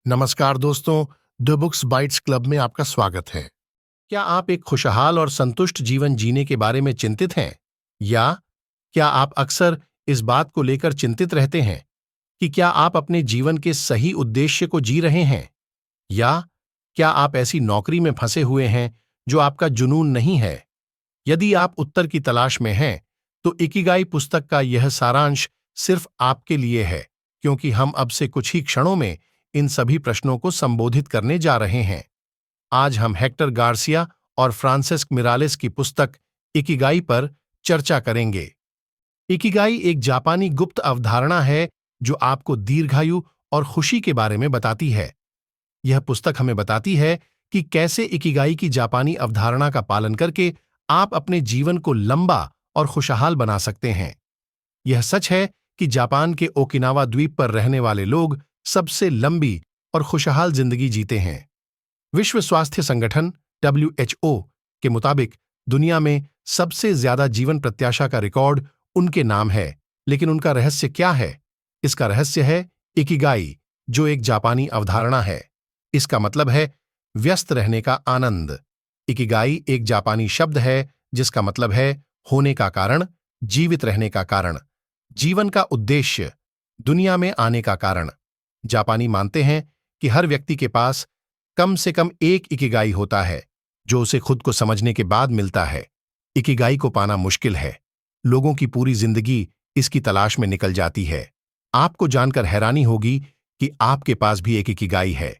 नमस्कार दोस्तों, the books bytes club में आपका स्वागत है। क्या आप एक खुशहाल और संतुष्ट जीवन जीने के बारे में चिंतित हैं? या क्या आप अक्सर इस बात को लेकर चिंतित रहते हैं कि क्या आप अपने जीवन के सही उद्देश्य को जी रहे हैं? या क्या आप ऐसी नौकरी में फंसे हुए हैं जो आपका जुनून नहीं है? यदि आप उत्तर की तलाश में हैं, तो इकिगाई पुस्तक का यह सारांश सिर्फ आपके लिए है, क्योंकि हम अब से कुछ ही क्षणों में इन सभी प्रश्नों को संबोधित करने जा रहे हैं। आज हम हेक्टर गार्सिया और फ्रांसिस्क मिरालेस की पुस्तक इकिगाई पर चर्चा करेंगे। इकिगाई एक जापानी गुप्त अवधारणा है जो आपको दीर्घायु और खुशी के बारे में बताती है। यह पुस्तक हमें बताती है कि कैसे इकिगाई की जापानी अवधारणा का पालन करके आप अपने जीवन को लंबा और खुशहाल बना सकते हैं। यह सच है कि जापान के ओकिनावा द्वीप पर रहने वाले लोग सबसे लंबी और खुशहाल जिंदगी जीते हैं। विश्व स्वास्थ्य संगठन WHO के मुताबिक दुनिया में सबसे ज्यादा जीवन प्रत्याशा का रिकॉर्ड उनके नाम है, लेकिन उनका रहस्य क्या है? इसका रहस्य है इकिगाई, जो एक जापानी अवधारणा है। इसका मतलब है व्यस्त रहने का आनंद। इकिगाई एक जापानी शब्द है जिसका मतलब है होने का कारण, जीवित रहने का कारण, जीवन का उद्देश्य, दुनिया में आने का कारण। जापानी मानते हैं कि हर व्यक्ति के पास कम से कम एक इकिगाई होता है, जो उसे खुद को समझने के बाद मिलता है। इकिगाई को पाना मुश्किल है। लोगों की पूरी जिंदगी इसकी तलाश में निकल जाती है। आपको जानकर हैरानी होगी कि आपके पास भी एक इकिगाई है।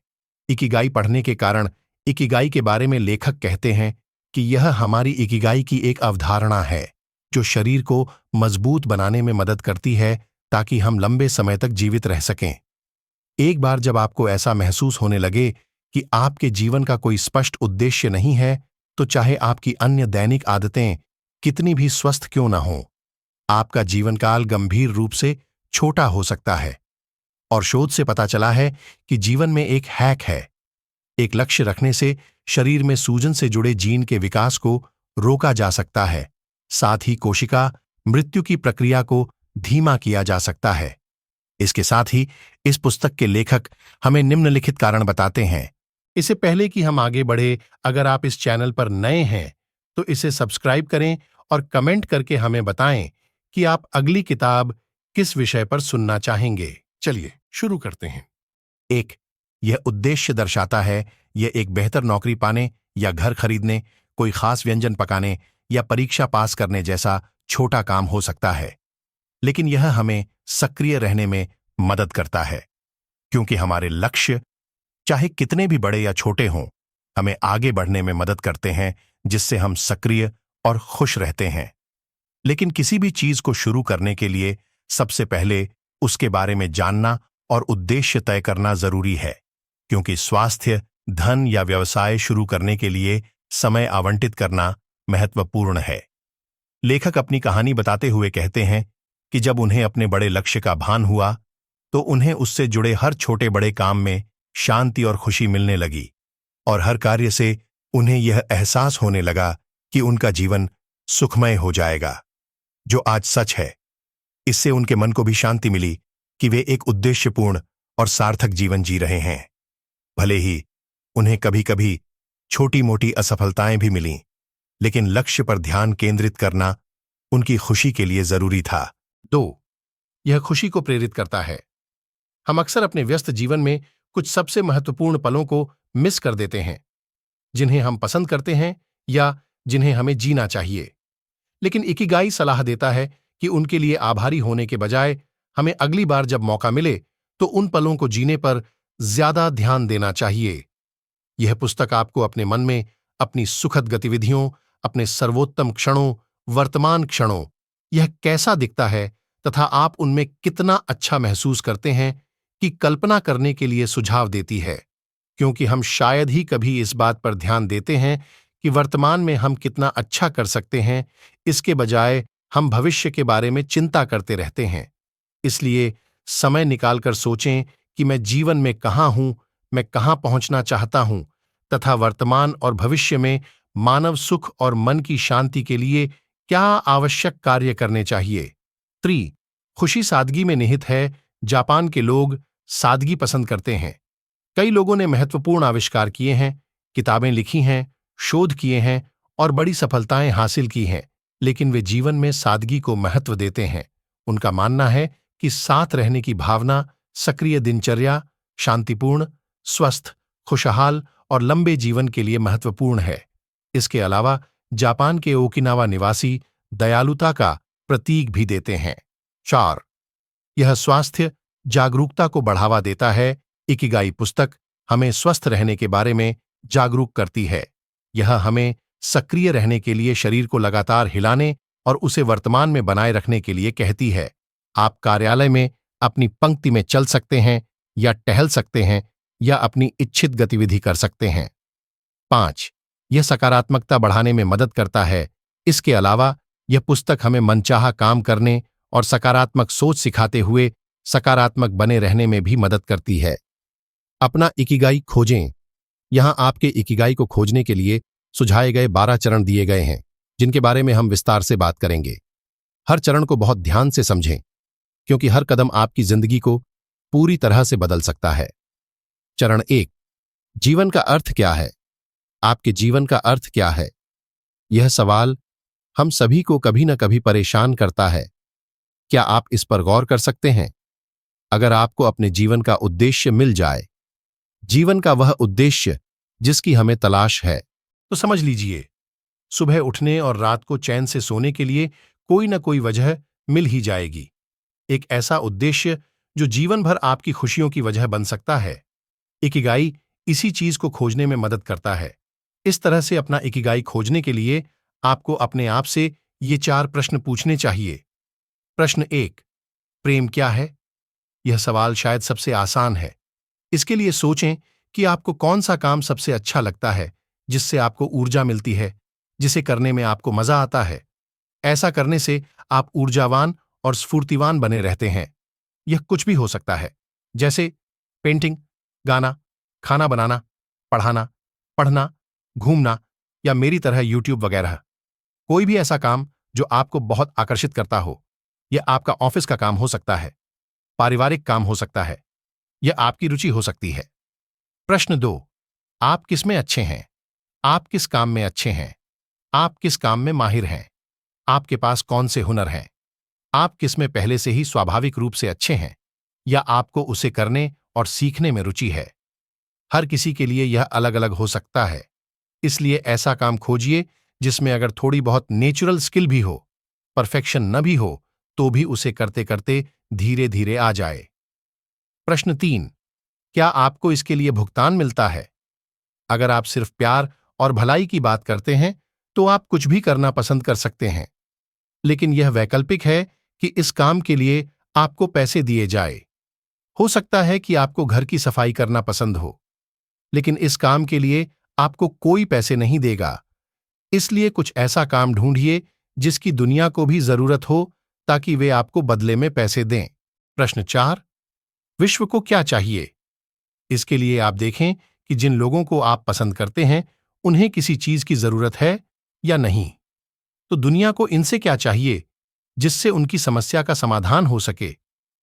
इकिगाई पढ़ने के कारण इकिगाई के बारे में लेखक कहते हैं कि यह हमारी इकिगाई की एक अवधारणा है जो शरीर को मजबूत बनाने में मदद करती है ताकि हम लंबे समय तक जीवित रह सकें। एक बार जब आपको ऐसा महसूस होने लगे कि आपके जीवन का कोई स्पष्ट उद्देश्य नहीं है, तो चाहे आपकी अन्य दैनिक आदतें कितनी भी स्वस्थ क्यों ना हों, आपका जीवन काल गंभीर रूप से छोटा हो सकता है। और शोध से पता चला है कि जीवन में एक हैक है। एक लक्ष्य रखने से शरीर में सूजन से जुड़े जीन के विकास को रोका जा सकता है। साथ ही कोशिका मृत्यु की प्रक्रिया को धीमा किया जा सकता है। इसके साथ ही इस पुस्तक के लेखक हमें निम्नलिखित कारण बताते हैं। इससे पहले कि हम आगे बढ़े, अगर आप इस चैनल पर नए हैं तो इसे सब्सक्राइब करें और कमेंट करके हमें बताएं कि आप अगली किताब किस विषय पर सुनना चाहेंगे। चलिए शुरू करते हैं। एक, यह उद्देश्य दर्शाता है। यह एक बेहतर नौकरी पाने या घर खरीदने, कोई खास व्यंजन पकाने या परीक्षा पास करने जैसा छोटा काम हो सकता है, लेकिन यह हमें सक्रिय रहने में मदद करता है, क्योंकि हमारे लक्ष्य चाहे कितने भी बड़े या छोटे हों, हमें आगे बढ़ने में मदद करते हैं, जिससे हम सक्रिय और खुश रहते हैं। लेकिन किसी भी चीज को शुरू करने के लिए सबसे पहले उसके बारे में जानना और उद्देश्य तय करना जरूरी है, क्योंकि स्वास्थ्य, धन या व्यवसाय शुरू करने के लिए समय आवंटित करना महत्वपूर्ण है। लेखक अपनी कहानी बताते हुए कहते हैं कि जब उन्हें अपने बड़े लक्ष्य का भान हुआ, तो उन्हें उससे जुड़े हर छोटे बड़े काम में शांति और खुशी मिलने लगी, और हर कार्य से उन्हें यह एहसास होने लगा कि उनका जीवन सुखमय हो जाएगा, जो आज सच है। इससे उनके मन को भी शांति मिली कि वे एक उद्देश्यपूर्ण और सार्थक जीवन जी रहे हैं। भले ही उन्हें कभी कभी छोटी मोटी असफलताएं भी मिलीं, लेकिन लक्ष्य पर ध्यान केंद्रित करना उनकी खुशी के लिए जरूरी था। 2, यह खुशी को प्रेरित करता है। हम अक्सर अपने व्यस्त जीवन में कुछ सबसे महत्वपूर्ण पलों को मिस कर देते हैं, जिन्हें हम पसंद करते हैं या जिन्हें हमें जीना चाहिए। लेकिन इकिगाई सलाह देता है कि उनके लिए आभारी होने के बजाय हमें अगली बार जब मौका मिले तो उन पलों को जीने पर ज्यादा ध्यान देना चाहिए। यह पुस्तक आपको अपने मन में अपनी सुखद गतिविधियों, अपने सर्वोत्तम क्षणों, वर्तमान क्षणों, यह कैसा दिखता है तथा आप उनमें कितना अच्छा महसूस करते हैं कि कल्पना करने के लिए सुझाव देती है, क्योंकि हम शायद ही कभी इस बात पर ध्यान देते हैं कि वर्तमान में हम कितना अच्छा कर सकते हैं। इसके बजाय हम भविष्य के बारे में चिंता करते रहते हैं। इसलिए समय निकालकर सोचें कि मैं जीवन में कहाँ हूं, मैं कहाँ पहुंचना चाहता हूं, तथा वर्तमान और भविष्य में मानव सुख और मन की शांति के लिए क्या आवश्यक कार्य करने चाहिए। 3, खुशी सादगी में निहित है। जापान के लोग सादगी पसंद करते हैं, कई लोगों ने महत्वपूर्ण आविष्कार किए हैं, किताबें लिखी हैं, शोध किए हैं और बड़ी सफलताएं हासिल की हैं, लेकिन वे जीवन में सादगी को महत्व देते हैं। उनका मानना है कि साथ रहने की भावना, सक्रिय दिनचर्या, शांतिपूर्ण, स्वस्थ, खुशहाल और लंबे जीवन के लिए महत्वपूर्ण है। इसके अलावा जापान के ओकिनावा निवासी दयालुता का प्रतीक भी देते हैं। 4. यह स्वास्थ्य जागरूकता को बढ़ावा देता है। इकिगाई पुस्तक हमें स्वस्थ रहने के बारे में जागरूक करती है। यह हमें सक्रिय रहने के लिए शरीर को लगातार हिलाने और उसे वर्तमान में बनाए रखने के लिए कहती है। आप कार्यालय में अपनी पंक्ति में चल सकते हैं या टहल सकते हैं या अपनी इच्छित गतिविधि कर सकते हैं। 5. यह सकारात्मकता बढ़ाने में मदद करता है। इसके अलावा यह पुस्तक हमें मनचाहा काम करने और सकारात्मक सोच सिखाते हुए सकारात्मक बने रहने में भी मदद करती है। अपना इकिगाई खोजें। यहां आपके इकिगाई को खोजने के लिए सुझाए गए 12 चरण दिए गए हैं, जिनके बारे में हम विस्तार से बात करेंगे। हर चरण को बहुत ध्यान से समझें, क्योंकि हर कदम आपकी जिंदगी को पूरी तरह से बदल सकता है। चरण 1, जीवन का अर्थ क्या है? आपके जीवन का अर्थ क्या है? यह सवाल हम सभी को कभी न कभी परेशान करता है। क्या आप इस पर गौर कर सकते हैं? अगर आपको अपने जीवन का उद्देश्य मिल जाए, जीवन का वह उद्देश्य जिसकी हमें तलाश है, तो समझ लीजिए, सुबह उठने और रात को चैन से सोने के लिए कोई न कोई वजह मिल ही जाएगी। एक ऐसा उद्देश्य जो जीवन भर आपकी खुशियों की वजह बन सकता है। इकिगाई इसी चीज को खोजने में मदद करता है। इस तरह से अपना इकिगाई खोजने के लिए आपको अपने आप से ये 4 प्रश्न पूछने चाहिए। प्रश्न 1, प्रेम क्या है? यह सवाल शायद सबसे आसान है। इसके लिए सोचें कि आपको कौन सा काम सबसे अच्छा लगता है, जिससे आपको ऊर्जा मिलती है, जिसे करने में आपको मजा आता है। ऐसा करने से आप ऊर्जावान और स्फूर्तिवान बने रहते हैं। यह कुछ भी हो सकता है, जैसे पेंटिंग, गाना, खाना बनाना, पढ़ाना, पढ़ना, घूमना या मेरी तरह यूट्यूब वगैरह। कोई भी ऐसा काम जो आपको बहुत आकर्षित करता हो। यह आपका ऑफिस का काम हो सकता है, पारिवारिक काम हो सकता है, यह आपकी रुचि हो सकती है। प्रश्न 2, आप किसमें अच्छे हैं? आप किस काम में अच्छे हैं? आप किस काम में माहिर हैं? आपके पास कौन से हुनर हैं? आप किसमें पहले से ही स्वाभाविक रूप से अच्छे हैं, या आपको उसे करने और सीखने में रुचि है? हर किसी के लिए यह अलग अलग हो सकता है, इसलिए ऐसा काम खोजिए जिसमें अगर थोड़ी बहुत नेचुरल स्किल भी हो, परफेक्शन न भी हो, तो भी उसे करते करते धीरे धीरे आ जाए। प्रश्न 3, क्या आपको इसके लिए भुगतान मिलता है? अगर आप सिर्फ प्यार और भलाई की बात करते हैं, तो आप कुछ भी करना पसंद कर सकते हैं। लेकिन यह वैकल्पिक है कि इस काम के लिए आपको पैसे दिए जाए। हो सकता है कि आपको घर की सफाई करना पसंद हो, लेकिन इस काम के लिए आपको कोई पैसे नहीं देगा। इसलिए कुछ ऐसा काम ढूंढिए जिसकी दुनिया को भी जरूरत हो, ताकि वे आपको बदले में पैसे दें। प्रश्न 4, विश्व को क्या चाहिए? इसके लिए आप देखें कि जिन लोगों को आप पसंद करते हैं, उन्हें किसी चीज की जरूरत है या नहीं। तो दुनिया को इनसे क्या चाहिए जिससे उनकी समस्या का समाधान हो सके,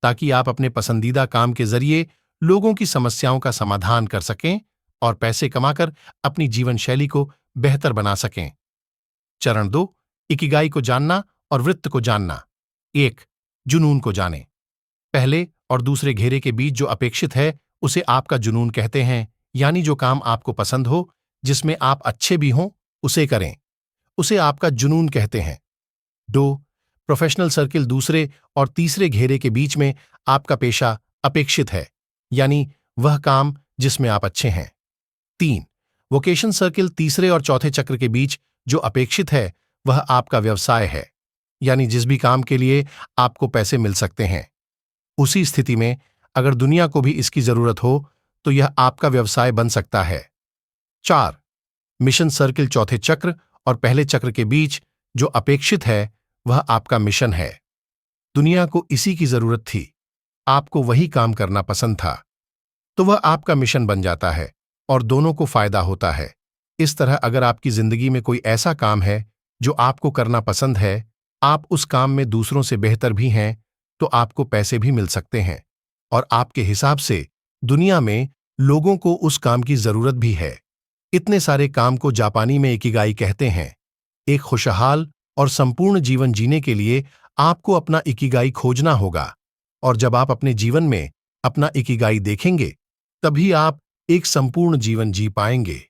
ताकि आप अपने पसंदीदा काम के जरिए लोगों की समस्याओं का समाधान कर सकें और पैसे कमाकर अपनी जीवन शैली को बेहतर बना सकें। चरण 2, इकिगाई को जानना और वृत्त को जानना। 1, जुनून को जानें। पहले और दूसरे घेरे के बीच जो अपेक्षित है, उसे आपका जुनून कहते हैं, यानी जो काम आपको पसंद हो, जिसमें आप अच्छे भी हों, उसे करें, उसे आपका जुनून कहते हैं। 2, प्रोफेशनल सर्किल दूसरे और तीसरे घेरे के बीच में आपका पेशा अपेक्षित है, यानी वह काम जिसमें आप अच्छे हैं। 3, वोकेशन सर्किल तीसरे और चौथे चक्र के बीच जो अपेक्षित है, वह आपका व्यवसाय है, यानी जिस भी काम के लिए आपको पैसे मिल सकते हैं। उसी स्थिति में अगर दुनिया को भी इसकी जरूरत हो, तो यह आपका व्यवसाय बन सकता है। 4, मिशन सर्किल चौथे चक्र और पहले चक्र के बीच जो अपेक्षित है, वह आपका मिशन है। दुनिया को इसी की जरूरत थी, आपको वही काम करना पसंद था, तो वह आपका मिशन बन जाता है और दोनों को फायदा होता है। इस तरह अगर आपकी जिंदगी में कोई ऐसा काम है जो आपको करना पसंद है, आप उस काम में दूसरों से बेहतर भी हैं, तो आपको पैसे भी मिल सकते हैं और आपके हिसाब से दुनिया में लोगों को उस काम की जरूरत भी है। इतने सारे काम को जापानी में इकिगाई कहते हैं। एक खुशहाल और संपूर्ण जीवन जीने के लिए आपको अपना इकिगाई खोजना होगा, और जब आप अपने जीवन में अपना इकिगाई देखेंगे, तभी आप एक संपूर्ण जीवन जी पाएंगे।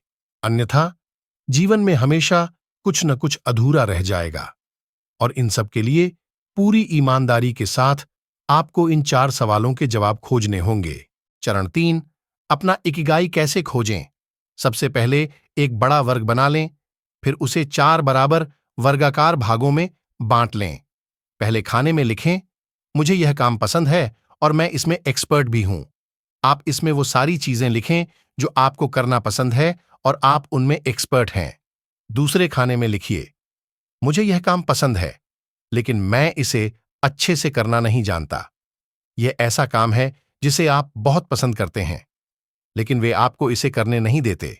अन्यथा जीवन में हमेशा कुछ न कुछ अधूरा रह जाएगा। और इन सब के लिए पूरी ईमानदारी के साथ आपको इन 4 सवालों के जवाब खोजने होंगे। चरण 3, अपना इकिगाई कैसे खोजें। सबसे पहले एक बड़ा वर्ग बना लें, फिर उसे 4 बराबर वर्गाकार भागों में बांट लें। पहले खाने में लिखें, मुझे यह काम पसंद है और मैं इसमें एक्सपर्ट भी हूं। आप इसमें वो सारी चीजें लिखें जो आपको करना पसंद है और आप उनमें एक्सपर्ट हैं। दूसरे खाने में लिखिए, मुझे यह काम पसंद है, लेकिन मैं इसे अच्छे से करना नहीं जानता। यह ऐसा काम है जिसे आप बहुत पसंद करते हैं, लेकिन वे आपको इसे करने नहीं देते।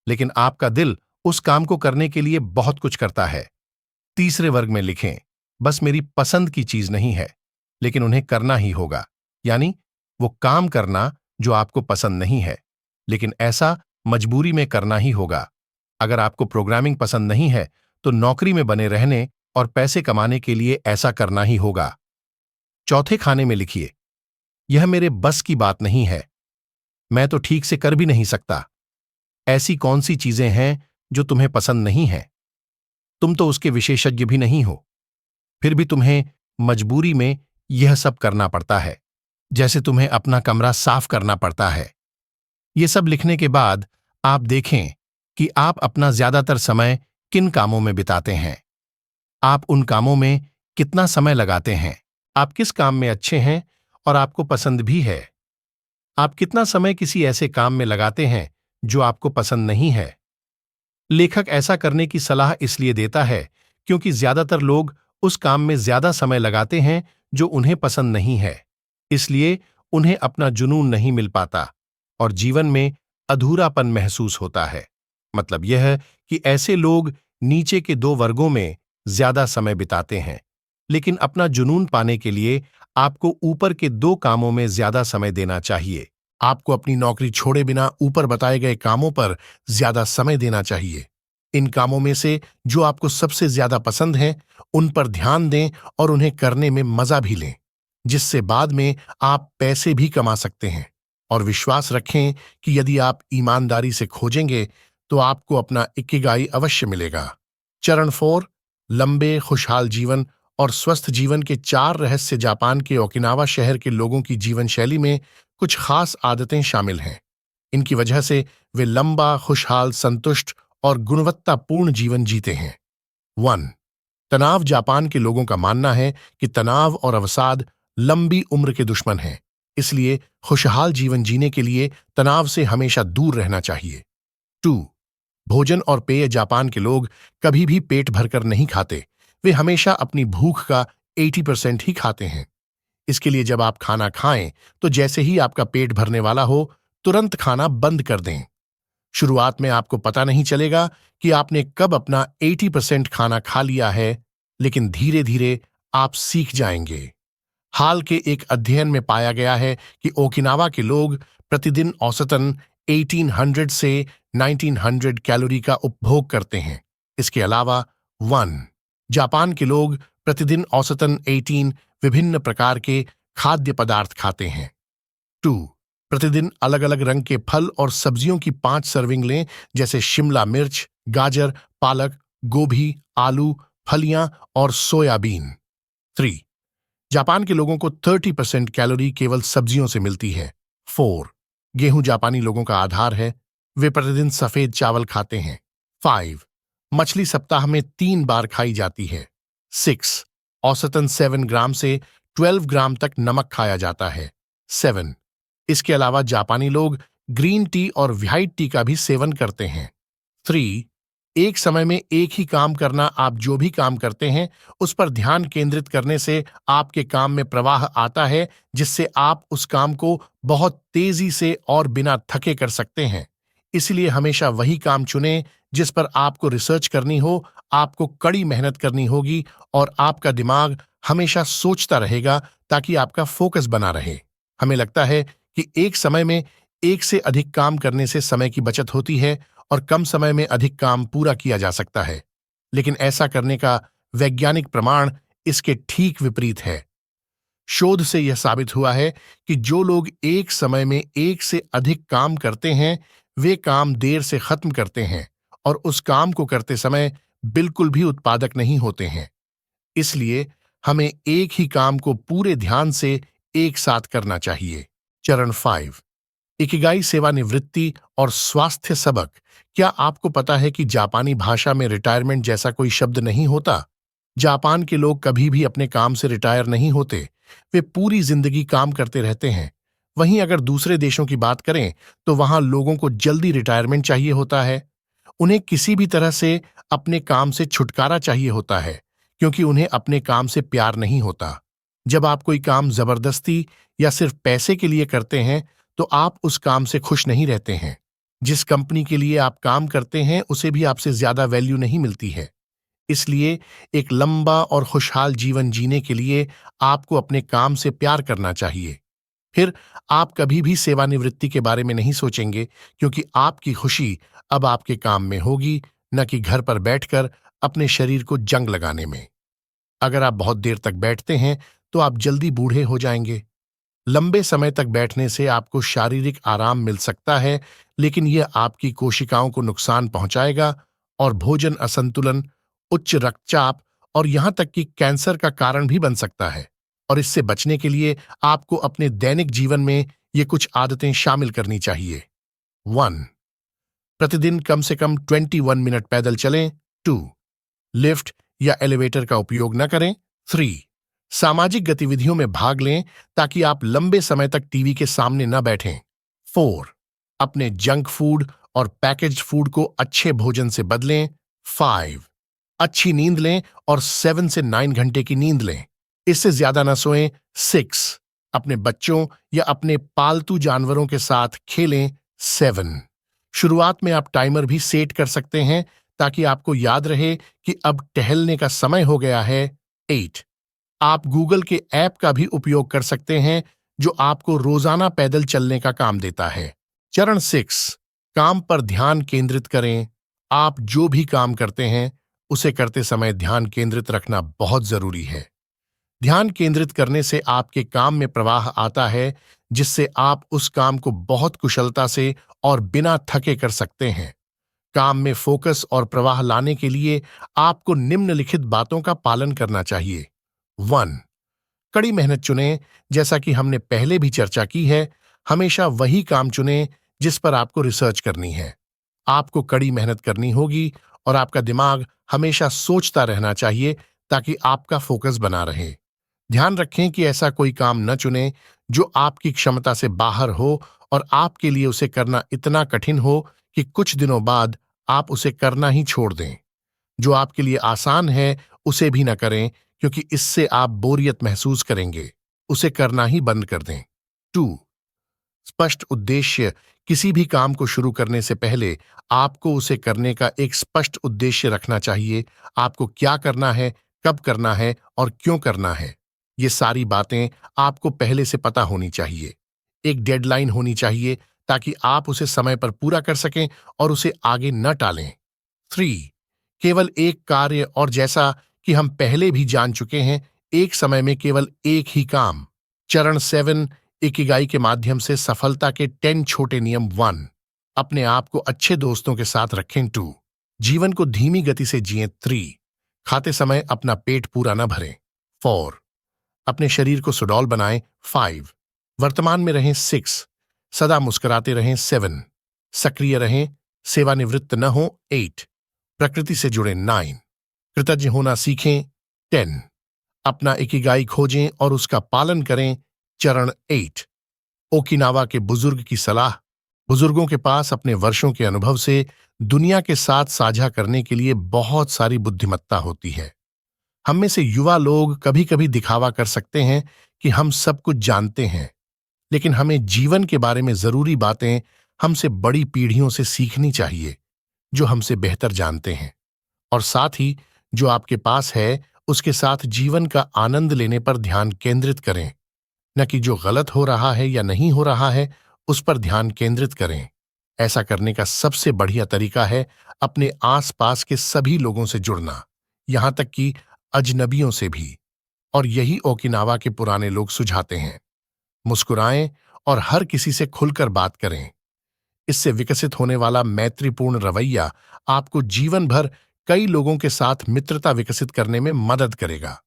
लेकिन आपका दिल उस काम को करने के लिए बहुत कुछ करता है। तीसरे वर्ग में लिखें, बस मेरी पसंद की चीज नहीं है, लेकिन उन्हें करना ही होगा। यानी वो काम करना जो आपको पसंद नहीं है, लेकिन ऐसा मजबूरी में करना ही होगा। अगर आपको प्रोग्रामिंग पसंद नहीं है, तो नौकरी में बने रहने और पैसे कमाने के लिए ऐसा करना ही होगा। चौथे खाने में लिखिए, यह मेरे बस की बात नहीं है, मैं तो ठीक से कर भी नहीं सकता। ऐसी कौन सी चीजें हैं जो तुम्हें पसंद नहीं है? तुम तो उसके विशेषज्ञ भी नहीं हो, फिर भी तुम्हें मजबूरी में यह सब करना पड़ता है, जैसे तुम्हें अपना कमरा साफ करना पड़ता है। ये सब लिखने के बाद आप देखें कि आप अपना ज्यादातर समय किन कामों में बिताते हैं। आप उन कामों में कितना समय लगाते हैं, आप किस काम में अच्छे हैं और आपको पसंद भी है। आप कितना समय किसी ऐसे काम में लगाते हैं जो आपको पसंद नहीं है। लेखक ऐसा करने की सलाह इसलिए देता है क्योंकि ज्यादातर लोग उस काम में ज्यादा समय लगाते हैं जो उन्हें पसंद नहीं है। इसलिए उन्हें अपना जुनून नहीं मिल पाता और जीवन में अधूरापन महसूस होता है। मतलब यह है कि ऐसे लोग नीचे के 2 वर्गों में ज्यादा समय बिताते हैं, लेकिन अपना जुनून पाने के लिए आपको ऊपर के 2 कामों में ज्यादा समय देना चाहिए। आपको अपनी नौकरी छोड़े बिना ऊपर बताए गए कामों पर ज्यादा समय देना चाहिए। इन कामों में से जो आपको सबसे ज्यादा पसंद हैं, उन पर ध्यान दें और उन्हें करने में मजा भी लें, जिससे बाद में आप पैसे भी कमा सकते हैं। और विश्वास रखें कि यदि आप ईमानदारी से खोजेंगे तो आपको अपना इकिगाई अवश्य मिलेगा। चरण 4, लंबे खुशहाल जीवन और स्वस्थ जीवन के 4 रहस्य। जापान के ओकिनावा शहर के लोगों की जीवन शैली में कुछ खास आदतें शामिल हैं। इनकी वजह से वे लंबा, खुशहाल, संतुष्ट और गुणवत्तापूर्ण जीवन जीते हैं। 1. तनाव। जापान के लोगों का मानना है कि तनाव और अवसाद लंबी उम्र के दुश्मन हैं। इसलिए खुशहाल जीवन जीने के लिए तनाव से हमेशा दूर रहना चाहिए। 2. भोजन और पेय। जापान के लोग कभी भी पेट भरकर नहीं खाते, वे हमेशा अपनी भूख का 80% ही खाते हैं। इसके लिए जब आप खाना खाएं तो जैसे ही आपका पेट भरने वाला हो, तुरंत खाना बंद कर दें। शुरुआत में आपको पता नहीं चलेगा कि आपने कब अपना 80% खाना खा लिया है, लेकिन धीरे धीरे आप सीख जाएंगे। हाल के एक अध्ययन में पाया गया है कि ओकिनावा के लोग प्रतिदिन औसतन 1800 से 1900 कैलोरी का उपभोग करते हैं। इसके अलावा 1. जापान के लोग प्रतिदिन औसतन 18 विभिन्न प्रकार के खाद्य पदार्थ खाते हैं। 2. प्रतिदिन अलग अलग रंग के फल और सब्जियों की 5 सर्विंग लें, जैसे शिमला मिर्च, गाजर, पालक, गोभी, आलू, फलियां और सोयाबीन। 3. जापान के लोगों को 30% कैलोरी केवल सब्जियों से मिलती है। 4. गेहूं जापानी लोगों का आधार है, वे प्रतिदिन सफेद चावल खाते हैं। 5. मछली सप्ताह में 3 बार खाई जाती है। 6. औसतन 7 ग्राम से 12 ग्राम तक नमक खाया जाता है। 7. इसके अलावा जापानी लोग ग्रीन टी और व्हाइट टी का भी सेवन करते हैं। 3. एक समय में एक ही काम करना। आप जो भी काम करते हैं उस पर ध्यान केंद्रित करने से आपके काम में प्रवाह आता है, जिससे आप उस काम को बहुत तेजी से और बिना थके कर सकते हैं। इसलिए हमेशा वही काम चुनें जिस पर आपको रिसर्च करनी हो, आपको कड़ी मेहनत करनी होगी और आपका दिमाग हमेशा सोचता रहेगा ताकि आपका फोकस बना रहे। हमें लगता है कि एक समय में एक से अधिक काम करने से समय की बचत होती है और कम समय में अधिक काम पूरा किया जा सकता है, लेकिन ऐसा करने का वैज्ञानिक प्रमाण इसके ठीक विपरीत है। शोध से यह साबित हुआ है कि जो लोग एक समय में एक से अधिक काम करते हैं, वे काम देर से खत्म करते हैं और उस काम को करते समय बिल्कुल भी उत्पादक नहीं होते हैं। इसलिए हमें एक ही काम को पूरे ध्यान से एक साथ करना चाहिए। चरण 5, इकिगाई सेवानिवृत्ति और स्वास्थ्य सबक। क्या आपको पता है कि जापानी भाषा में रिटायरमेंट जैसा कोई शब्द नहीं होता? जापान के लोग कभी भी अपने काम से रिटायर नहीं होते, वे पूरी जिंदगी काम करते रहते हैं। वहीं अगर दूसरे देशों की बात करें तो वहां लोगों को जल्दी रिटायरमेंट चाहिए होता है। उन्हें किसी भी तरह से अपने काम से छुटकारा चाहिए होता है, क्योंकि उन्हें अपने काम से प्यार नहीं होता। जब आप कोई काम जबरदस्ती या सिर्फ पैसे के लिए करते हैं तो आप उस काम से खुश नहीं रहते हैं। जिस कंपनी के लिए आप काम करते हैं उसे भी आपसे ज्यादा वैल्यू नहीं मिलती है। इसलिए एक लंबा और खुशहाल जीवन जीने के लिए आपको अपने काम से प्यार करना चाहिए। फिर आप कभी भी सेवानिवृत्ति के बारे में नहीं सोचेंगे, क्योंकि आपकी खुशी अब आपके काम में होगी, न कि घर पर बैठकर अपने शरीर को जंग लगाने में। अगर आप बहुत देर तक बैठते हैं तो आप जल्दी बूढ़े हो जाएंगे। लंबे समय तक बैठने से आपको शारीरिक आराम मिल सकता है, लेकिन यह आपकी कोशिकाओं को नुकसान पहुंचाएगा और भोजन असंतुलन, उच्च रक्तचाप और यहां तक कि कैंसर का कारण भी बन सकता है। और इससे बचने के लिए आपको अपने दैनिक जीवन में ये कुछ आदतें शामिल करनी चाहिए। 1, प्रतिदिन कम से कम 21 मिनट पैदल चलें। 2, लिफ्ट या एलिवेटर का उपयोग न करें। 3, सामाजिक गतिविधियों में भाग लें ताकि आप लंबे समय तक टीवी के सामने न बैठें। 4, अपने जंक फूड और पैकेज्ड फूड को अच्छे भोजन से बदलें। 5, अच्छी नींद लें और 7 से 9 घंटे की नींद लें, इससे ज्यादा न सोएं। 6, अपने बच्चों या अपने पालतू जानवरों के साथ खेलें। 7, शुरुआत में आप टाइमर भी सेट कर सकते हैं ताकि आपको याद रहे कि अब टहलने का समय हो गया है। 8, आप गूगल के ऐप का भी उपयोग कर सकते हैं जो आपको रोजाना पैदल चलने का काम देता है। चरण 6, काम पर ध्यान केंद्रित करें। आप जो भी काम करते हैं उसे करते समय ध्यान केंद्रित रखना बहुत जरूरी है। ध्यान केंद्रित करने से आपके काम में प्रवाह आता है, जिससे आप उस काम को बहुत कुशलता से और बिना थके कर सकते हैं। काम में फोकस और प्रवाह लाने के लिए आपको निम्नलिखित बातों का पालन करना चाहिए। 1, कड़ी मेहनत चुनें। जैसा कि हमने पहले भी चर्चा की है, हमेशा वही काम चुनें जिस पर आपको रिसर्च करनी है। आपको कड़ी मेहनत करनी होगी और आपका दिमाग हमेशा सोचता रहना चाहिए ताकि आपका फोकस बना रहे। ध्यान रखें कि ऐसा कोई काम न चुनें जो आपकी क्षमता से बाहर हो और आपके लिए उसे करना इतना कठिन हो कि कुछ दिनों बाद आप उसे करना ही छोड़ दें। जो आपके लिए आसान है उसे भी न करें, क्योंकि इससे आप बोरियत महसूस करेंगे। उसे करना ही बंद कर दें। 2, स्पष्ट उद्देश्य। किसी भी काम को शुरू करने से पहले आपको उसे करने का एक स्पष्ट उद्देश्य रखना चाहिए। आपको क्या करना है, कब करना है और क्यों करना है, ये सारी बातें आपको पहले से पता होनी चाहिए। एक डेडलाइन होनी चाहिए ताकि आप उसे समय पर पूरा कर सकें और उसे आगे न टालें। 3, केवल एक कार्य, और जैसा कि हम पहले भी जान चुके हैं, एक समय में केवल एक ही काम। चरण 7, इकिगाई के माध्यम से सफलता के 10 छोटे नियम। 1, अपने आप को अच्छे दोस्तों के साथ रखें। 2, जीवन को धीमी गति से जिएं। 3, खाते समय अपना पेट पूरा न भरें। 4, अपने शरीर को सुडौल बनाएं। 5, वर्तमान में रहें। 6, सदा मुस्कुराते रहें। 7, सक्रिय रहें, सेवानिवृत्त न हो। 8, प्रकृति से जुड़े। 9, कृतज्ञ होना सीखें। 10, अपना इकिगाई खोजें और उसका पालन करें। चरण 8, ओकिनावा के बुजुर्ग की सलाह। बुजुर्गों के पास अपने वर्षों के अनुभव से दुनिया के साथ साझा करने के लिए बहुत सारी बुद्धिमत्ता होती है। हम में से युवा लोग कभी कभी दिखावा कर सकते हैं कि हम सब कुछ जानते हैं, लेकिन हमें जीवन के बारे में जरूरी बातें हमसे बड़ी पीढ़ियों से सीखनी चाहिए जो हमसे बेहतर जानते हैं। और साथ ही जो आपके पास है उसके साथ जीवन का आनंद लेने पर ध्यान केंद्रित करें, न कि जो गलत हो रहा है या नहीं हो रहा है उस पर ध्यान केंद्रित करें। ऐसा करने का सबसे बढ़िया तरीका है अपने आसपास के सभी लोगों से जुड़ना, यहां तक कि अजनबियों से भी। और यही ओकिनावा के पुराने लोग सुझाते हैं। मुस्कुराएं और हर किसी से खुलकर बात करें। इससे विकसित होने वाला मैत्रीपूर्ण रवैया आपको जीवन भर कई लोगों के साथ मित्रता विकसित करने में मदद करेगा।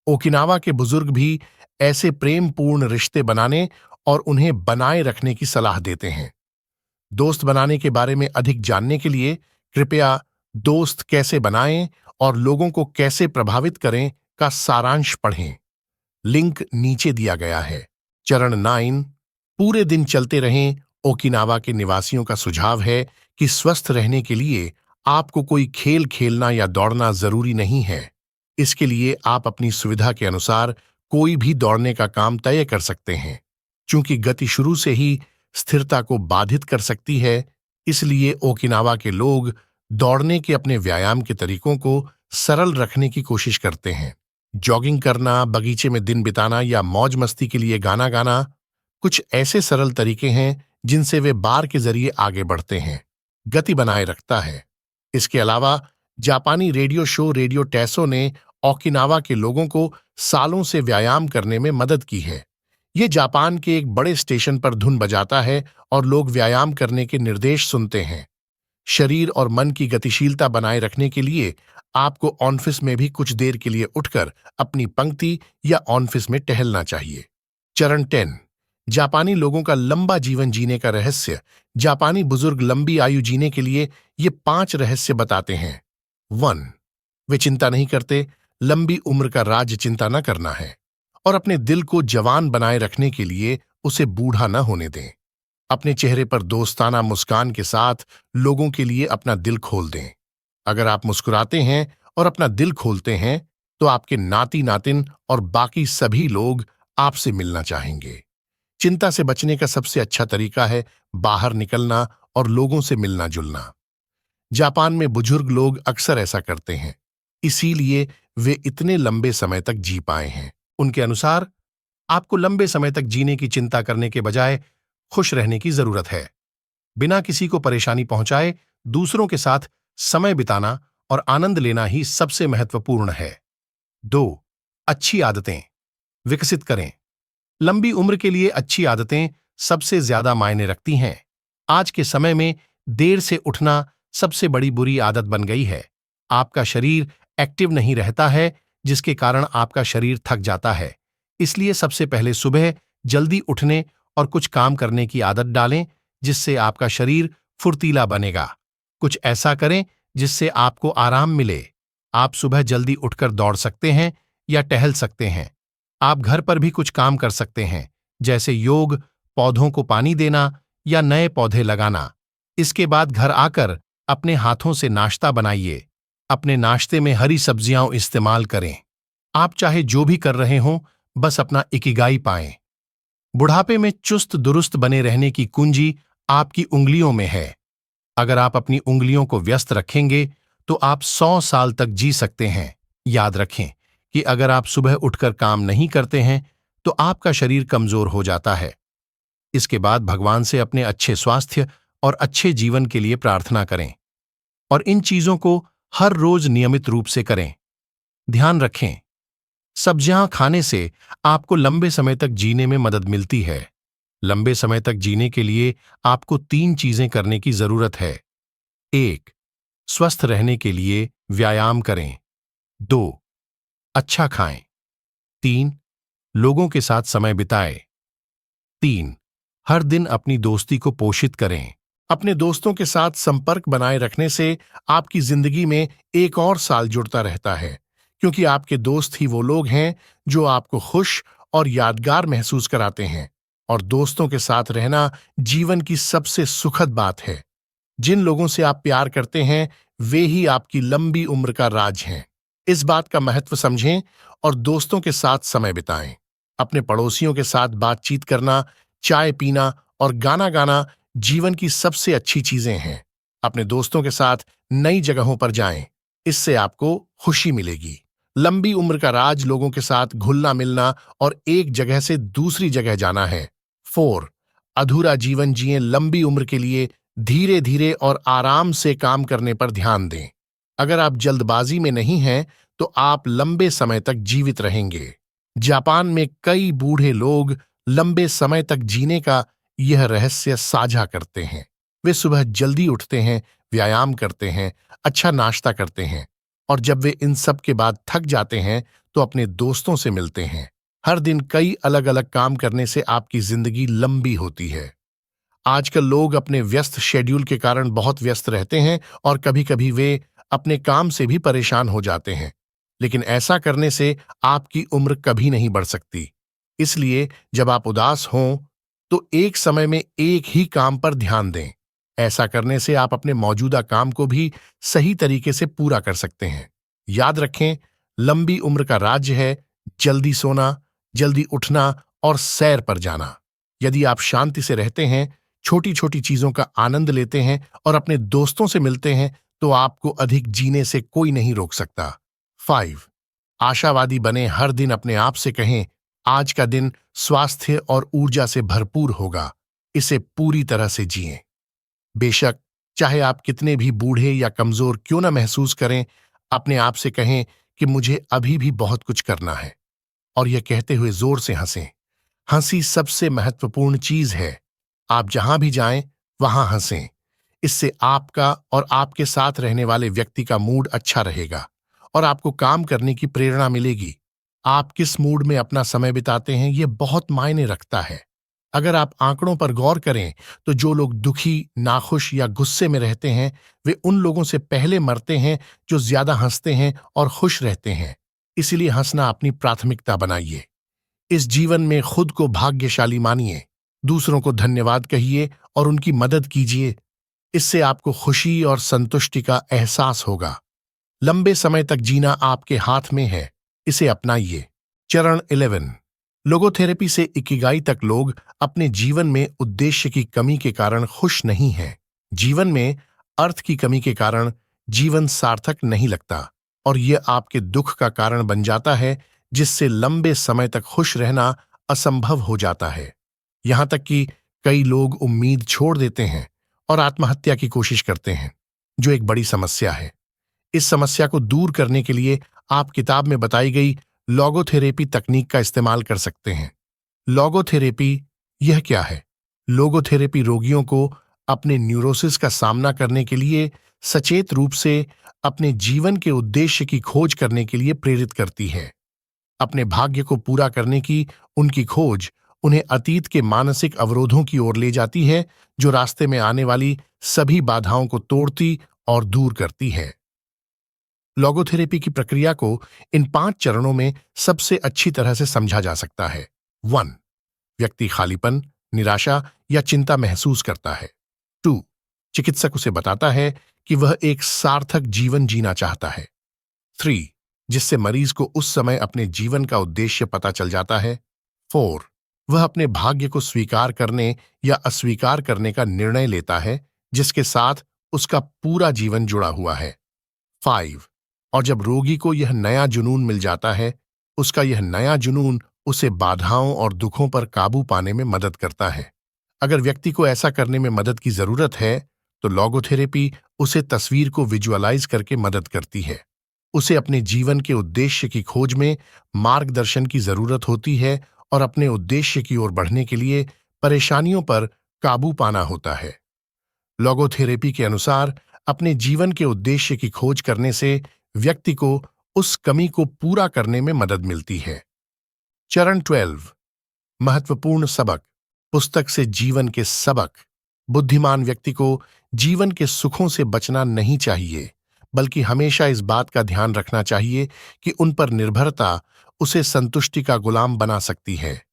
ओकिनावा के बुजुर्ग भी ऐसे प्रेमपूर्ण रिश्ते बनाने और उन्हें बनाए रखने की सलाह देते हैं। दोस्त बनाने के बारे में अधिक जानने के लिए कृपया दोस्त कैसे बनाएं और लोगों को कैसे प्रभावित करें का सारांश पढ़ें। लिंक नीचे दिया गया है। चरण 9, पूरे दिन चलते रहें। ओकिनावा के निवासियों का सुझाव है कि स्वस्थ रहने के लिए आपको कोई खेल खेलना या दौड़ना जरूरी नहीं है। इसके लिए आप अपनी सुविधा के अनुसार कोई भी दौड़ने का काम तय कर सकते हैं। चूंकि गति शुरू से ही स्थिरता को बाधित कर सकती है, इसलिए ओकिनावा के लोग दौड़ने के अपने व्यायाम के तरीकों को सरल रखने की कोशिश करते हैं। जॉगिंग करना, बगीचे में दिन बिताना या मौज मस्ती के लिए गाना गाना कुछ ऐसे सरल तरीके हैं जिनसे वे बार के जरिए आगे बढ़ते हैं। गति बनाए रखता है। इसके अलावा जापानी रेडियो शो रेडियो टैसो ने ओकिनावा के लोगों को सालों से व्यायाम करने में मदद की है। ये जापान के एक बड़े स्टेशन पर धुन बजाता है और लोग व्यायाम करने के निर्देश सुनते हैं। शरीर और मन की गतिशीलता बनाए रखने के लिए आपको ऑफिस में भी कुछ देर के लिए उठकर अपनी पंक्ति या ऑफिस में टहलना चाहिए। चरण 10, जापानी लोगों का लंबा जीवन जीने का रहस्य। जापानी बुजुर्ग लंबी आयु जीने के लिए ये 5 रहस्य बताते हैं। 1, वे चिंता नहीं करते। लंबी उम्र का राज चिंता न करना है और अपने दिल को जवान बनाए रखने के लिए उसे बूढ़ा न होने दें। अपने चेहरे पर दोस्ताना मुस्कान के साथ लोगों के लिए अपना दिल खोल दें। अगर आप मुस्कुराते हैं और अपना दिल खोलते हैं तो आपके नाती नातिन और बाकी सभी लोग आपसे मिलना चाहेंगे। चिंता से बचने का सबसे अच्छा तरीका है बाहर निकलना और लोगों से मिलना जुलना। जापान में बुजुर्ग लोग अक्सर ऐसा करते हैं, इसीलिए वे इतने लंबे समय तक जी पाए हैं। उनके अनुसार आपको लंबे समय तक जीने की चिंता करने के बजाय खुश रहने की जरूरत है। बिना किसी को परेशानी पहुंचाए दूसरों के साथ समय बिताना और आनंद लेना ही सबसे महत्वपूर्ण है। 2, अच्छी आदतें विकसित करें। लंबी उम्र के लिए अच्छी आदतें सबसे ज्यादा मायने रखती हैं। आज के समय में देर से उठना सबसे बड़ी बुरी आदत बन गई है। आपका शरीर एक्टिव नहीं रहता है, जिसके कारण आपका शरीर थक जाता है। इसलिए सबसे पहले सुबह जल्दी उठने और कुछ काम करने की आदत डालें, जिससे आपका शरीर फुर्तीला बनेगा। कुछ ऐसा करें जिससे आपको आराम मिले। आप सुबह जल्दी उठकर दौड़ सकते हैं या टहल सकते हैं। आप घर पर भी कुछ काम कर सकते हैं, जैसे योग, पौधों को पानी देना या नए पौधे लगाना। इसके बाद घर आकर अपने हाथों से नाश्ता बनाइए। अपने नाश्ते में हरी सब्जियां इस्तेमाल करें। आप चाहे जो भी कर रहे हों, बस अपना इकिगाई पाएं। बुढ़ापे में चुस्त दुरुस्त बने रहने की कुंजी आपकी उंगलियों में है। अगर आप अपनी उंगलियों को व्यस्त रखेंगे तो आप 100 साल तक जी सकते हैं। याद रखें कि अगर आप सुबह उठकर काम नहीं करते हैं तो आपका शरीर कमजोर हो जाता है। इसके बाद भगवान से अपने अच्छे स्वास्थ्य और अच्छे जीवन के लिए प्रार्थना करें और इन चीजों को हर रोज नियमित रूप से करें। ध्यान रखें, सब्जियां खाने से आपको लंबे समय तक जीने में मदद मिलती है। लंबे समय तक जीने के लिए आपको 3 चीजें करने की जरूरत है। 1, स्वस्थ रहने के लिए व्यायाम करें। 2, अच्छा खाएं। 3, लोगों के साथ समय बिताएं। 3, हर दिन अपनी दोस्ती को पोषित करें। अपने दोस्तों के साथ संपर्क बनाए रखने से आपकी जिंदगी में एक और साल जुड़ता रहता है, क्योंकि आपके दोस्त ही वो लोग हैं जो आपको खुश और यादगार महसूस कराते हैं। और दोस्तों के साथ रहना जीवन की सबसे सुखद बात है। जिन लोगों से आप प्यार करते हैं वे ही आपकी लंबी उम्र का राज हैं। इस बात का महत्व समझें और दोस्तों के साथ समय बिताएं। अपने पड़ोसियों के साथ बातचीत करना, चाय पीना और गाना गाना जीवन की सबसे अच्छी चीजें हैं। अपने दोस्तों के साथ नई जगहों पर जाएं, इससे आपको खुशी मिलेगी। लंबी उम्र का राज लोगों के साथ घुलना मिलना और एक जगह से दूसरी जगह जाना है। 4, अधूरा जीवन जिए, लंबी उम्र के लिए धीरे धीरे और आराम से काम करने पर ध्यान दें। अगर आप जल्दबाजी में नहीं हैं तो आप लंबे समय तक जीवित रहेंगे। जापान में कई बूढ़े लोग लंबे समय तक जीने का यह रहस्य साझा करते हैं। वे सुबह जल्दी उठते हैं, व्यायाम करते हैं, अच्छा नाश्ता करते हैं और जब वे इन सब के बाद थक जाते हैं तो अपने दोस्तों से मिलते हैं। हर दिन कई अलग अलग काम करने से आपकी जिंदगी लंबी होती है। आजकल लोग अपने व्यस्त शेड्यूल के कारण बहुत व्यस्त रहते हैं और कभी-कभी वे अपने काम से भी परेशान हो जाते हैं। लेकिन ऐसा करने से आपकी उम्र कभी नहीं बढ़ सकती। इसलिए जब आप उदास हों, तो एक समय में एक ही काम पर ध्यान दें। ऐसा करने से आप अपने मौजूदा काम को भी सही तरीके से पूरा कर सकते हैं। याद रखें, लंबी उम्र का राज्य है जल्दी सोना, जल्दी उठना और सैर पर जाना। यदि आप शांति से रहते हैं, छोटी छोटी चीजों का आनंद लेते हैं और अपने दोस्तों से मिलते हैं, तो आपको अधिक जीने से कोई नहीं रोक सकता। 5. आशावादी बने। हर दिन अपने आप से कहें, आज का दिन स्वास्थ्य और ऊर्जा से भरपूर होगा। इसे पूरी तरह से जिएं। बेशक चाहे आप कितने भी बूढ़े या कमजोर क्यों न महसूस करें, अपने आप से कहें कि मुझे अभी भी बहुत कुछ करना है। और यह कहते हुए जोर से हंसें। हंसी सबसे महत्वपूर्ण चीज है। आप जहां भी जाएं, वहां हंसें। इससे आपका और आपके साथ रहने वाले व्यक्ति का मूड अच्छा रहेगा और आपको काम करने की प्रेरणा मिलेगी। आप किस मूड में अपना समय बिताते हैं, यह बहुत मायने रखता है। अगर आप आंकड़ों पर गौर करें, तो जो लोग दुखी, नाखुश या गुस्से में रहते हैं, वे उन लोगों से पहले मरते हैं जो ज्यादा हंसते हैं और खुश रहते हैं। इसीलिए हंसना अपनी प्राथमिकता बनाइए। इस जीवन में खुद को भाग्यशाली मानिए, दूसरों को धन्यवाद कहिए और उनकी मदद कीजिए। इससे आपको खुशी और संतुष्टि का एहसास होगा। लंबे समय तक जीना आपके हाथ में है, इसे अपनाइए। चरण 11। लोगोथेरेपी से इकिगाई तक लोग अपने जीवन में उद्देश्य की कमी के कारण खुश नहीं हैं। जीवन में अर्थ की कमी के कारण जीवन सार्थक नहीं लगता और यह आपके दुख का कारण बन जाता है, जिससे लंबे समय तक खुश रहना असंभव हो जाता है। यहां तक कि कई लोग उम्मीद छोड़ देते हैं और आत्महत्या की कोशिश करते हैं, जो एक बड़ी समस्या है। इस समस्या को दूर करने के लिए आप किताब में बताई गई लोगोथेरेपी तकनीक का इस्तेमाल कर सकते हैं। लोगोथेरेपी यह क्या है? लोगोथेरेपी रोगियों को अपने न्यूरोसिस का सामना करने के लिए सचेत रूप से अपने जीवन के उद्देश्य की खोज करने के लिए प्रेरित करती है। अपने भाग्य को पूरा करने की उनकी खोज उन्हें अतीत के मानसिक अवरोधों की ओर ले जाती है, जो रास्ते में आने वाली सभी बाधाओं को तोड़ती और दूर करती है। लोगोथेरेपी की प्रक्रिया को इन 5 चरणों में सबसे अच्छी तरह से समझा जा सकता है। 1. व्यक्ति खालीपन, निराशा या चिंता महसूस करता है। 2. चिकित्सक उसे बताता है कि वह एक सार्थक जीवन जीना चाहता है। 3. जिससे मरीज को उस समय अपने जीवन का उद्देश्य पता चल जाता है। 4. वह अपने भाग्य को स्वीकार करने या अस्वीकार करने का निर्णय लेता है, जिसके साथ उसका पूरा जीवन जुड़ा हुआ है। 5. और जब रोगी को यह नया जुनून मिल जाता है, उसका यह नया जुनून उसे बाधाओं और दुखों पर काबू पाने में मदद करता है। अगर व्यक्ति को ऐसा करने में मदद की जरूरत है, तो लोगोथेरेपी उसे तस्वीर को विजुअलाइज करके मदद करती है। उसे अपने जीवन के उद्देश्य की खोज में मार्गदर्शन की जरूरत होती है और अपने उद्देश्य की ओर बढ़ने के लिए परेशानियों पर काबू पाना होता है। लोगोथेरेपी के अनुसार अपने जीवन के उद्देश्य की खोज करने से व्यक्ति को उस कमी को पूरा करने में मदद मिलती है। चरण 12। महत्वपूर्ण सबक। पुस्तक से जीवन के सबक। बुद्धिमान व्यक्ति को जीवन के सुखों से बचना नहीं चाहिए, बल्कि हमेशा इस बात का ध्यान रखना चाहिए कि उन पर निर्भरता उसे संतुष्टि का गुलाम बना सकती है।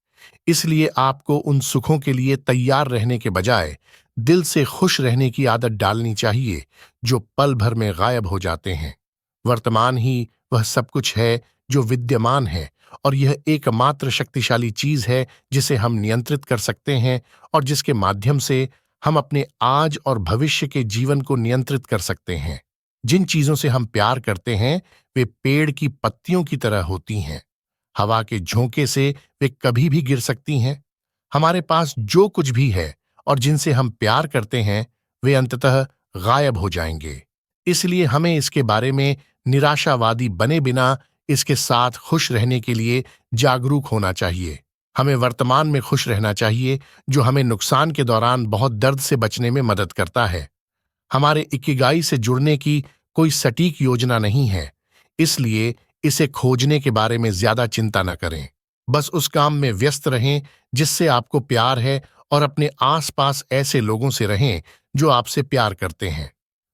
इसलिए आपको उन सुखों के लिए तैयार रहने के बजाय दिल से खुश रहने की आदत डालनी चाहिए, जो पल भर में गायब हो जाते हैं। वर्तमान ही वह सब कुछ है जो विद्यमान है, और यह एकमात्र शक्तिशाली चीज है जिसे हम नियंत्रित कर सकते हैं और जिसके माध्यम से हम अपने आज और भविष्य के जीवन को नियंत्रित कर सकते हैं। जिन चीजों से हम प्यार करते हैं, वे पेड़ की पत्तियों की तरह होती हैं। हवा के झोंके से वे कभी भी गिर सकती हैं। हमारे पास जो कुछ भी है और जिनसे हम प्यार करते हैं वे अंततः गायब हो जाएंगे। इसलिए हमें इसके बारे में निराशावादी बने बिना इसके साथ खुश रहने के लिए जागरूक होना चाहिए। हमें वर्तमान में खुश रहना चाहिए, जो हमें नुकसान के दौरान बहुत दर्द से बचने में मदद करता है। हमारे इकिगाई से जुड़ने की कोई सटीक योजना नहीं है, इसलिए इसे खोजने के बारे में ज्यादा चिंता न करें। बस उस काम में व्यस्त रहें जिससे आपको प्यार है और अपने आसपास ऐसे लोगों से रहें जो आपसे प्यार करते हैं।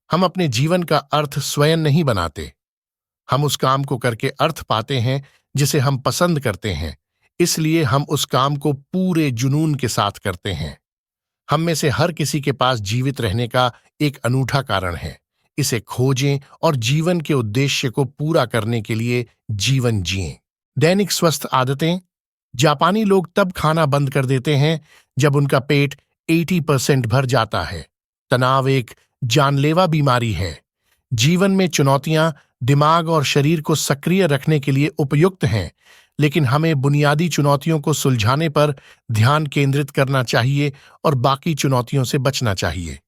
हम अपने जीवन का अर्थ स्वयं नहीं बनाते, हम उस काम को करके अर्थ पाते हैं जिसे हम पसंद करते हैं, इसलिए हम उस काम को पूरे जुनून के साथ करते हैं। हम में से हर किसी के पास जीवित रहने का एक अनूठा कारण है। इसे खोजें और जीवन के उद्देश्य को पूरा करने के लिए जीवन जिएं। दैनिक स्वस्थ आदतें। जापानी लोग तब खाना बंद कर देते हैं जब उनका पेट 80% भर जाता है। तनाव एक जानलेवा बीमारी है। जीवन में चुनौतियां दिमाग और शरीर को सक्रिय रखने के लिए उपयुक्त हैं, लेकिन हमें बुनियादी चुनौतियों को सुलझाने पर ध्यान केंद्रित करना चाहिए और बाकी चुनौतियों से बचना चाहिए।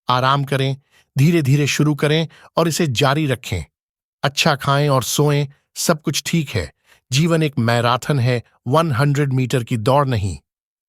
आराम करें, धीरे धीरे शुरू करें और इसे जारी रखें। अच्छा खाएं और सोएं, सब कुछ ठीक है। जीवन एक मैराथन है, 100 मीटर की दौड़ नहीं।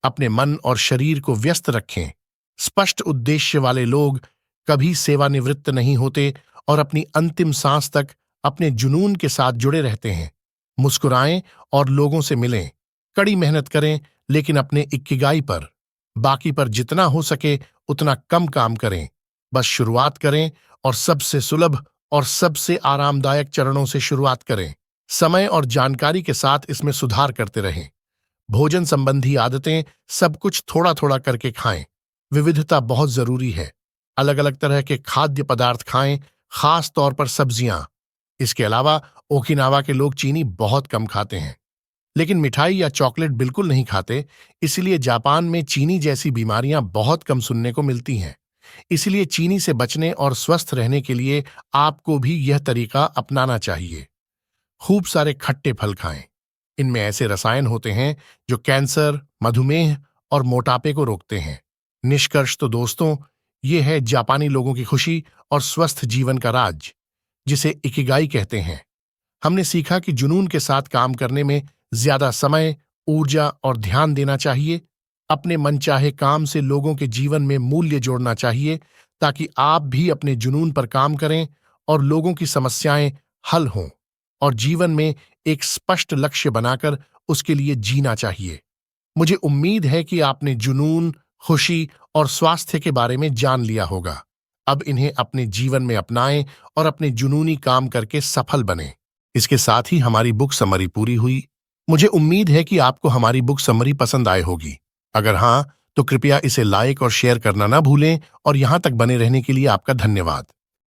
अपने मन और शरीर को व्यस्त रखें। स्पष्ट उद्देश्य वाले लोग कभी सेवानिवृत्त नहीं होते और अपनी अंतिम सांस तक अपने जुनून के साथ जुड़े रहते हैं। मुस्कुराएं और लोगों से मिलें। कड़ी मेहनत करें, लेकिन अपने इक्किगाई पर। बाकी पर जितना हो सके उतना कम काम करें। बस शुरुआत करें और सबसे सुलभ और सबसे आरामदायक चरणों से शुरुआत करें। समय और जानकारी के साथ इसमें सुधार करते रहें। भोजन संबंधी आदतें। सब कुछ थोड़ा थोड़ा करके खाएं। विविधता बहुत जरूरी है। अलग अलग तरह के खाद्य पदार्थ खाएं, खास तौर पर सब्जियां। इसके अलावा ओकिनावा के लोग चीनी बहुत कम खाते हैं, लेकिन मिठाई या चॉकलेट बिल्कुल नहीं खाते, इसलिए जापान में चीनी जैसी बीमारियां बहुत कम सुनने को मिलती हैं। इसलिए चीनी से बचने और स्वस्थ रहने के लिए आपको भी यह तरीका अपनाना चाहिए। खूब सारे खट्टे फल खाएं। इनमें ऐसे रसायन होते हैं जो कैंसर, मधुमेह और मोटापे को रोकते हैं। निष्कर्ष तो दोस्तों, ये है जापानी लोगों की खुशी और स्वस्थ जीवन का राज, जिसे इकिगाई कहते हैं। हमने सीखा कि जुनून के साथ काम करने में ज्यादा समय, ऊर्जा और ध्यान देना चाहिए। अपने मनचाहे काम से लोगों के जीवन में मूल्य जोड़ना चाहिए, ताकि आप भी अपने जुनून पर काम करें और लोगों की समस्याएं हल हों। और जीवन में एक स्पष्ट लक्ष्य बनाकर उसके लिए जीना चाहिए। मुझे उम्मीद है कि आपने जुनून, खुशी और स्वास्थ्य के बारे में जान लिया होगा। अब इन्हें अपने जीवन में अपनाएं और अपने जुनूनी काम करके सफल बनें। इसके साथ ही हमारी बुक समरी पूरी हुई। मुझे उम्मीद है कि आपको हमारी बुक समरी पसंद आए होगी। अगर हाँ, तो कृपया इसे लाइक और शेयर करना ना भूलें और यहां तक बने रहने के लिए आपका धन्यवाद।